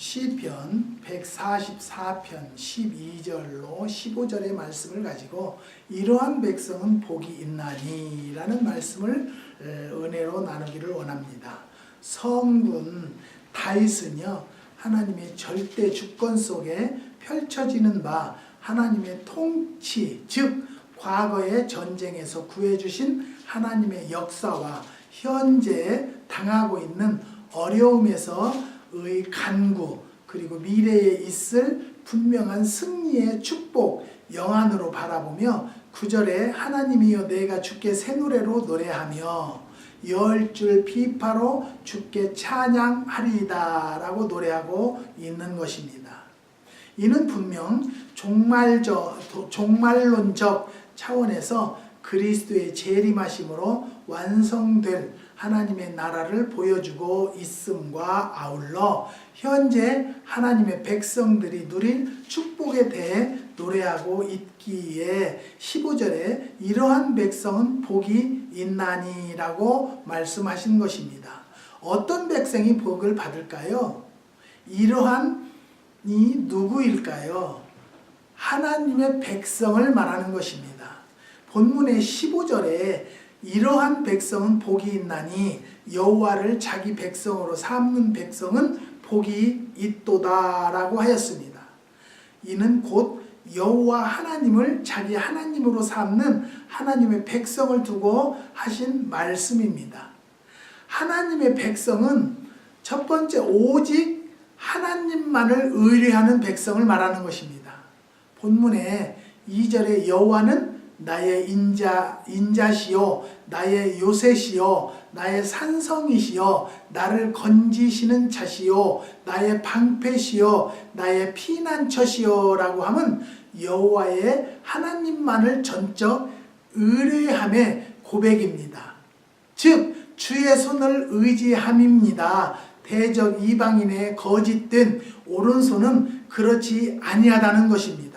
시편 144편 12절로 15절의 말씀을 가지고 이러한 백성은 복이 있나니 라는 말씀을 은혜로 나누기를 원합니다. 성군 다윗은요, 하나님의 절대 주권 속에 펼쳐지는 바 하나님의 통치, 즉 과거의 전쟁에서 구해주신 하나님의 역사와 현재 당하고 있는 어려움에서의 간구, 그리고 미래에 있을 분명한 승리의 축복, 영안으로 바라보며 9절에 하나님이여 내가 주께 새 노래로 노래하며 열줄 비파로 주께 찬양하리이다 라고 노래하고 있는 것입니다. 이는 분명 종말론적 차원에서 그리스도의 재림하심으로 완성될 하나님의 나라를 보여주고 있음과 아울러 현재 하나님의 백성들이 누릴 축복에 대해 노래하고 있기에 15절에 이러한 백성은 복이 있나니 라고 말씀하신 것입니다. 어떤 백성이 복을 받을까요? 이러한이 누구일까요? 하나님의 백성을 말하는 것입니다. 본문의 15절에 이러한 백성은 복이 있나니 여호와를 자기 백성으로 삼는 백성은 복이 있도다 라고 하였습니다. 이는 곧 여호와 하나님을 자기 하나님으로 삼는 하나님의 백성을 두고 하신 말씀입니다. 하나님의 백성은 첫 번째 오직 하나님만을 의뢰하는 백성을 말하는 것입니다. 본문에 2절에 여호와는 나의 인자시요 나의 요새시요 나의 산성이시요 나를 건지시는 자시요 나의 방패시요 나의 피난처시요 라고 하면 여호와의 하나님만을 전적 의뢰함의 고백입니다. 즉 주의 손을 의지함입니다. 대적 이방인의 거짓된 오른손은 그렇지 아니하다는 것입니다.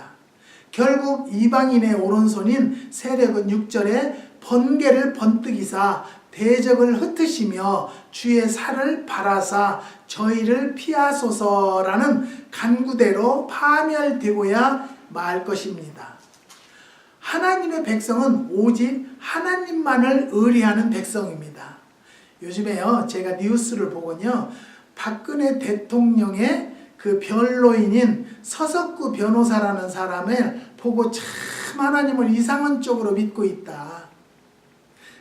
결국 이방인의 오른손인 세력은 6절에 번개를 번뜩이사 대적을 흩으시며 주의 살을 바라사 저희를 피하소서라는 간구대로 파멸되고야 말 것입니다. 하나님의 백성은 오직 하나님만을 의뢰하는 백성입니다. 요즘에요, 제가 뉴스를 보곤요, 박근혜 대통령의 그 변로인인 서석구 변호사라는 사람을 보고 참 하나님을 이상한 쪽으로 믿고 있다.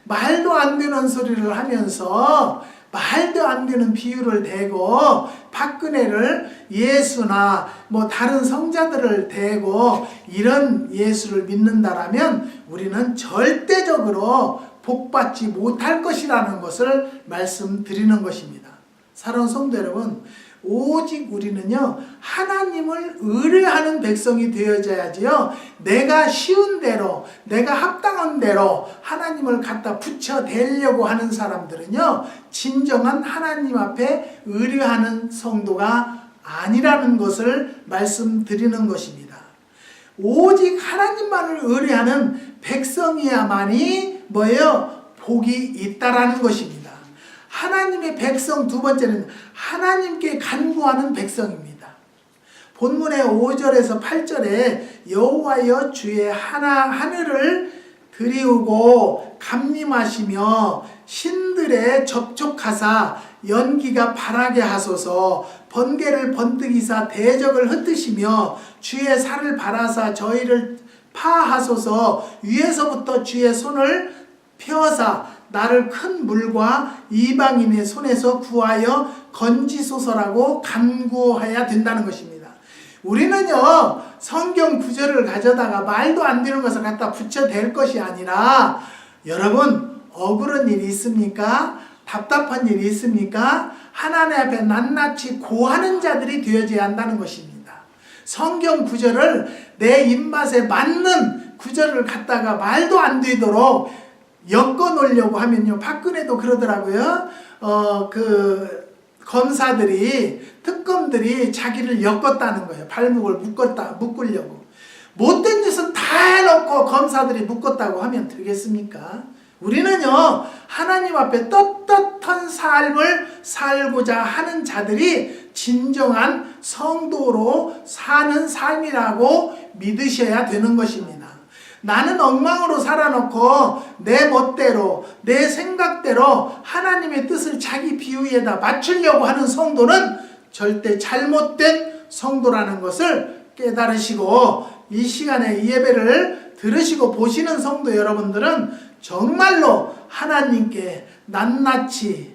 말도 안 되는 소리를 하면서 말도 안 되는 비유를 대고 박근혜를 예수나 뭐 다른 성자들을 대고 이런 예수를 믿는다라면 우리는 절대적으로 복받지 못할 것이라는 것을 말씀드리는 것입니다. 사랑하는 성도 여러분, 오직 우리는요, 하나님을 의뢰하는 백성이 되어져야지요, 내가 쉬운 대로, 내가 합당한 대로 하나님을 갖다 붙여대려고 하는 사람들은요, 진정한 하나님 앞에 의뢰하는 성도가 아니라는 것을 말씀드리는 것입니다. 오직 하나님만을 의뢰하는 백성이야만이 뭐예요? 복이 있다라는 것입니다. 하나님의 백성, 두 번째는 하나님께 간구하는 백성입니다. 본문의 5절에서 8절에 여호와여 주의 하늘을 드리우고 감림하시며 신들에 접촉하사 연기가 바라게 하소서 번개를 번뜩이사 대적을 흩으시며 주의 살을 바라사 저희를 파하소서 위에서부터 주의 손을 펴사 나를 큰 물과 이방인의 손에서 구하여 건지소서라고 간구해야 된다는 것입니다. 우리는요, 성경 구절을 가져다가 말도 안 되는 것을 갖다 붙여댈 것이 아니라, 여러분 억울한 일이 있습니까? 답답한 일이 있습니까? 하나님 앞에 낱낱이 고하는 자들이 되어져야 한다는 것입니다. 성경 구절을 내 입맛에 맞는 구절을 갖다가 말도 안 되도록 엮어 놓으려고 하면요, 박근혜도 그러더라고요. 검사들이, 특검들이 자기를 엮었다는 거예요. 발목을 묶으려고. 못된 짓은 다 해놓고 검사들이 묶었다고 하면 되겠습니까? 우리는요, 하나님 앞에 떳떳한 삶을 살고자 하는 자들이 진정한 성도로 사는 삶이라고 믿으셔야 되는 것입니다. 나는 엉망으로 살아놓고 내 멋대로 내 생각대로 하나님의 뜻을 자기 비유에다 맞추려고 하는 성도는 절대 잘못된 성도라는 것을 깨달으시고, 이 시간에 이 예배를 들으시고 보시는 성도 여러분들은 정말로 하나님께 낱낱이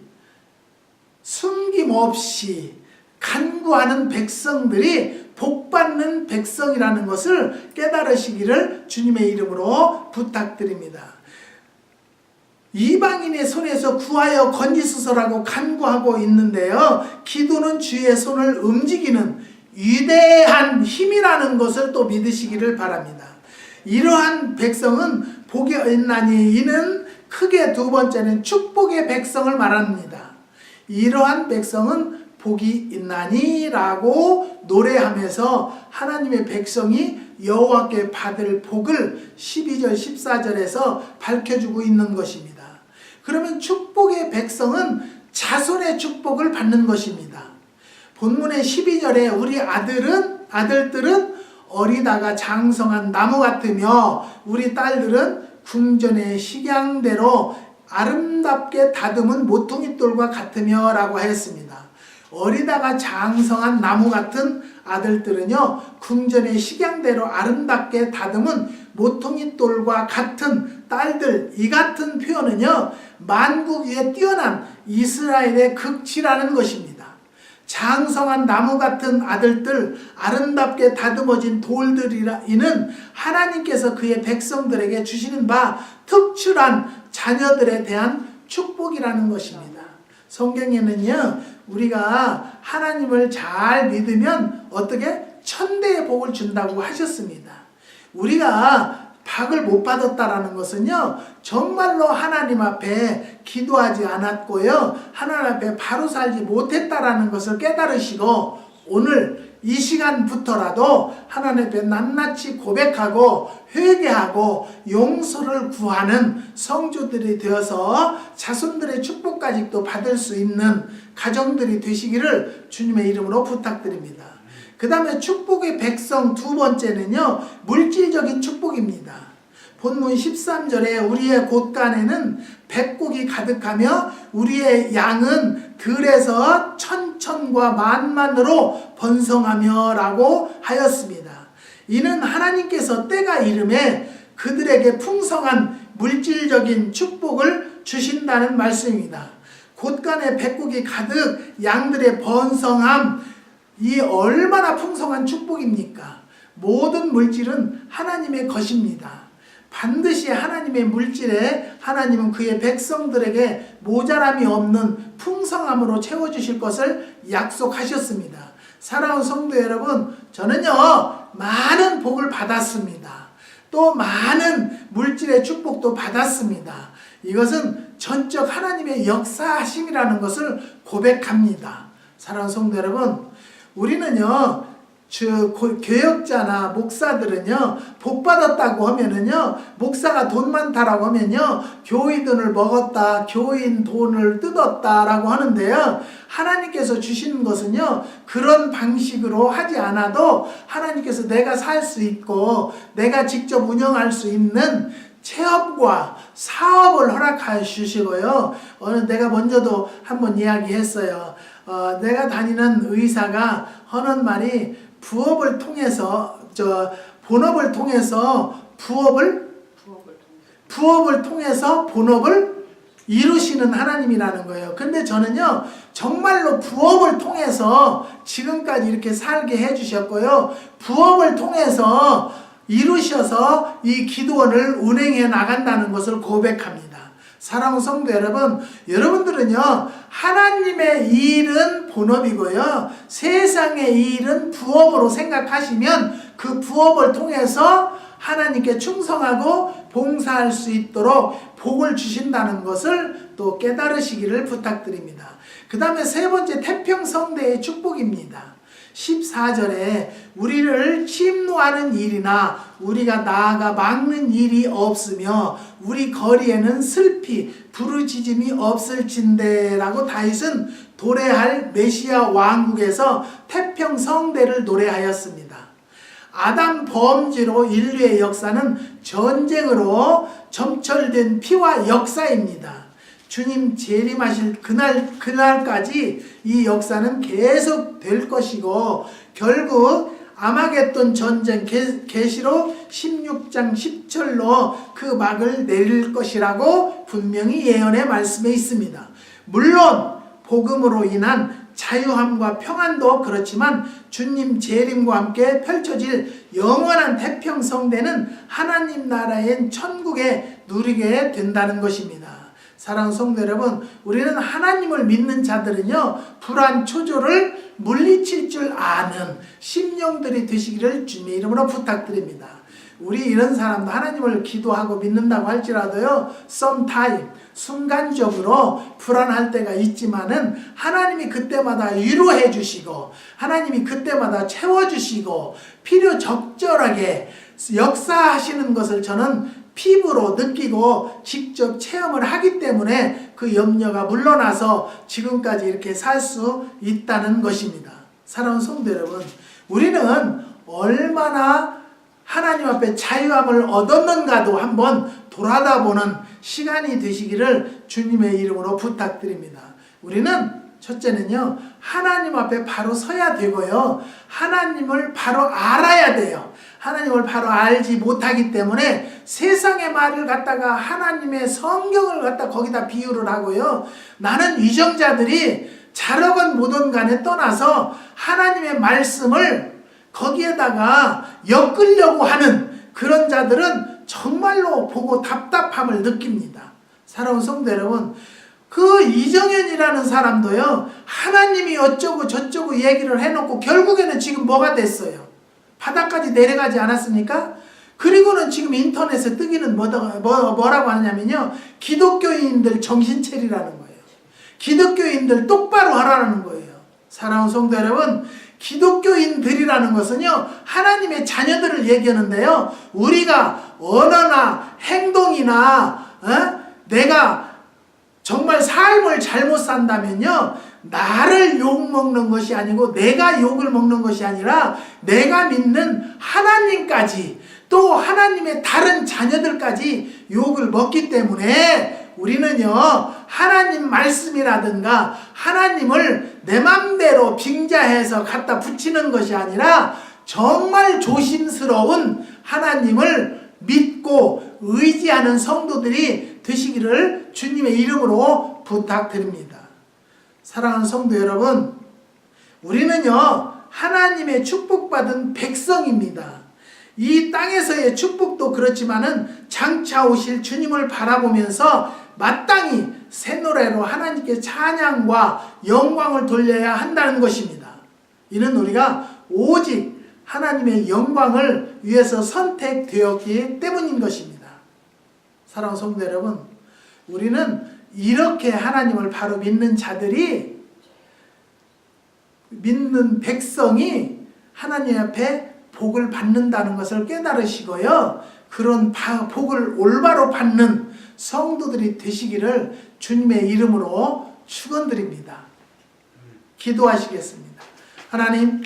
숨김없이 간구하는 백성들이 복받는 백성이라는 것을 깨달으시기를 주님의 이름으로 부탁드립니다. 이방인의 손에서 구하여 건지소서라고 간구하고 있는데요, 기도는 주의 손을 움직이는 위대한 힘이라는 것을 또 믿으시기를 바랍니다. 이러한 백성은 복이 있나니 이는 크게 두 번째는 축복의 백성을 말합니다. 이러한 백성은 복이 있나니 라고 노래하면서 하나님의 백성이 여호와께 받을 복을 12절 14절에서 밝혀주고 있는 것입니다. 그러면 축복의 백성은 자손의 축복을 받는 것입니다. 본문의 12절에 우리 아들들은 어리다가 장성한 나무 같으며 우리 딸들은 궁전의 식양대로 아름답게 다듬은 모퉁이돌과 같으며 라고 하였습니다. 어리다가 장성한 나무 같은 아들들은요, 궁전의 식양대로 아름답게 다듬은 모퉁이돌과 같은 딸들, 이 같은 표현은요, 만국 위에 뛰어난 이스라엘의 극치라는 것입니다. 장성한 나무 같은 아들들, 아름답게 다듬어진 돌들이는 하나님께서 그의 백성들에게 주시는 바 특출한 자녀들에 대한 축복이라는 것입니다. 성경에는요, 우리가 하나님을 잘 믿으면 어떻게 천대의 복을 준다고 하셨습니다. 우리가 박을 못 받았다라는 것은요, 정말로 하나님 앞에 기도하지 않았고요, 하나님 앞에 바로 살지 못했다라는 것을 깨달으시고, 오늘 이 시간부터라도 하나님 앞에 낱낱이 고백하고 회개하고 용서를 구하는 성도들이 되어서 자손들의 축복까지도 받을 수 있는 가정들이 되시기를 주님의 이름으로 부탁드립니다. 그 다음에 축복의 백성 두 번째는요, 물질적인 축복입니다. 본문 13절에 우리의 곳간에는 백국이 가득하며 우리의 양은 들에서 천천과 만만으로 번성하며 라고 하였습니다. 이는 하나님께서 때가 이름에 그들에게 풍성한 물질적인 축복을 주신다는 말씀입니다. 곳간에 백국이 가득, 양들의 번성함, 이 얼마나 풍성한 축복입니까? 모든 물질은 하나님의 것입니다. 반드시 하나님의 물질에 하나님은 그의 백성들에게 모자람이 없는 풍성함으로 채워주실 것을 약속하셨습니다. 사랑하는 성도 여러분, 저는요, 많은 복을 받았습니다. 또 많은 물질의 축복도 받았습니다. 이것은 전적 하나님의 역사하심이라는 것을 고백합니다. 사랑하는 성도 여러분, 우리는요, 교역자나 목사들은요, 복 받았다고 하면은요, 목사가 돈 많다라고 하면요, 교인 돈을 먹었다, 교인 돈을 뜯었다라고 하는데요, 하나님께서 주시는 것은요, 그런 방식으로 하지 않아도 하나님께서 내가 살 수 있고 내가 직접 운영할 수 있는 체험과 사업을 허락해 주시고요. 내가 먼저도 한번 이야기했어요. 내가 다니는 의사가 하는 말이 본업을 통해서 본업을 이루시는 하나님이라는 거예요. 근데 저는요, 정말로 부업을 통해서 지금까지 이렇게 살게 해주셨고요, 부업을 통해서 이루셔서 이 기도원을 운행해 나간다는 것을 고백합니다. 사랑하는 성도 여러분, 여러분들은요, 하나님의 일은 본업이고요, 세상의 일은 부업으로 생각하시면 그 부업을 통해서 하나님께 충성하고 봉사할 수 있도록 복을 주신다는 것을 또 깨달으시기를 부탁드립니다. 그 다음에 세 번째, 태평성대의 축복입니다. 14절에 우리를 침노하는 일이나 우리가 나아가 막는 일이 없으며 우리 거리에는 슬피 부르짖음이 없을진대 라고 다윗은 도래할 메시아 왕국에서 태평성대를 노래하였습니다. 아담 범죄로 인류의 역사는 전쟁으로 점철된 피와 역사입니다. 주님 재림하실 그날까지 이 역사는 계속 될 것이고 결국 아마겟돈 전쟁 계시록 16장 10절로 그 막을 내릴 것이라고 분명히 예언의 말씀에 있습니다. 물론 복음으로 인한 자유함과 평안도 그렇지만 주님 재림과 함께 펼쳐질 영원한 태평성대는 하나님 나라의 천국에 누리게 된다는 것입니다. 사랑하는 성도 여러분, 우리는 하나님을 믿는 자들은요, 불안 초조를 물리칠 줄 아는 심령들이 되시기를 주님의 이름으로 부탁드립니다. 우리 이런 사람도 하나님을 기도하고 믿는다고 할지라도요, sometime, 순간적으로 불안할 때가 있지만은 하나님이 그때마다 위로해 주시고 하나님이 그때마다 채워주시고 필요 적절하게 역사하시는 것을 저는 피부로 느끼고 직접 체험을 하기 때문에 그 염려가 물러나서 지금까지 이렇게 살 수 있다는 것입니다. 사랑하는 성도 여러분, 우리는 얼마나 하나님 앞에 자유함을 얻었는가도 한번 돌아다보는 시간이 되시기를 주님의 이름으로 부탁드립니다. 우리는 첫째는요, 하나님 앞에 바로 서야 되고요, 하나님을 바로 알아야 돼요. 하나님을 바로 알지 못하기 때문에 세상의 말을 갖다가 하나님의 성경을 갖다 거기다 비유를 하고요, 나는 위정자들이 잘하건 못하건 간에 떠나서 하나님의 말씀을 거기에다가 엮으려고 하는 그런 자들은 정말로 보고 답답함을 느낍니다. 사랑하는 성도 여러분, 그 이정현이라는 사람도요, 하나님이 어쩌고 저쩌고 얘기를 해놓고 결국에는 지금 뭐가 됐어요? 바닥까지 내려가지 않았습니까? 그리고는 지금 인터넷에 뜨기는 뭐라고 하냐면요, 기독교인들 정신 차리라는 거예요. 기독교인들 똑바로 하라는 거예요. 사랑하는 성도 여러분, 기독교인들이라는 것은요, 하나님의 자녀들을 얘기하는데요, 우리가 언어나 행동이나 내가 정말 삶을 잘못 산다면요, 나를 욕먹는 것이 아니고 내가 욕을 먹는 것이 아니라 내가 믿는 하나님까지 또 하나님의 다른 자녀들까지 욕을 먹기 때문에 우리는요, 하나님 말씀이라든가 하나님을 내 맘대로 빙자해서 갖다 붙이는 것이 아니라 정말 조심스러운 하나님을 믿고 의지하는 성도들이 되시기를 주님의 이름으로 부탁드립니다. 사랑하는 성도 여러분, 우리는요, 하나님의 축복받은 백성입니다. 이 땅에서의 축복도 그렇지만은 장차 오실 주님을 바라보면서 마땅히 새 노래로 하나님께 찬양과 영광을 돌려야 한다는 것입니다. 이는 우리가 오직 하나님의 영광을 위해서 선택되었기 때문인 것입니다. 사랑하는 성도 여러분, 우리는 이렇게 하나님을 바로 믿는 자들이, 믿는 백성이 하나님 앞에 복을 받는다는 것을 깨달으시고요, 그런 복을 올바로 받는 성도들이 되시기를 주님의 이름으로 축원드립니다. 기도하시겠습니다. 하나님,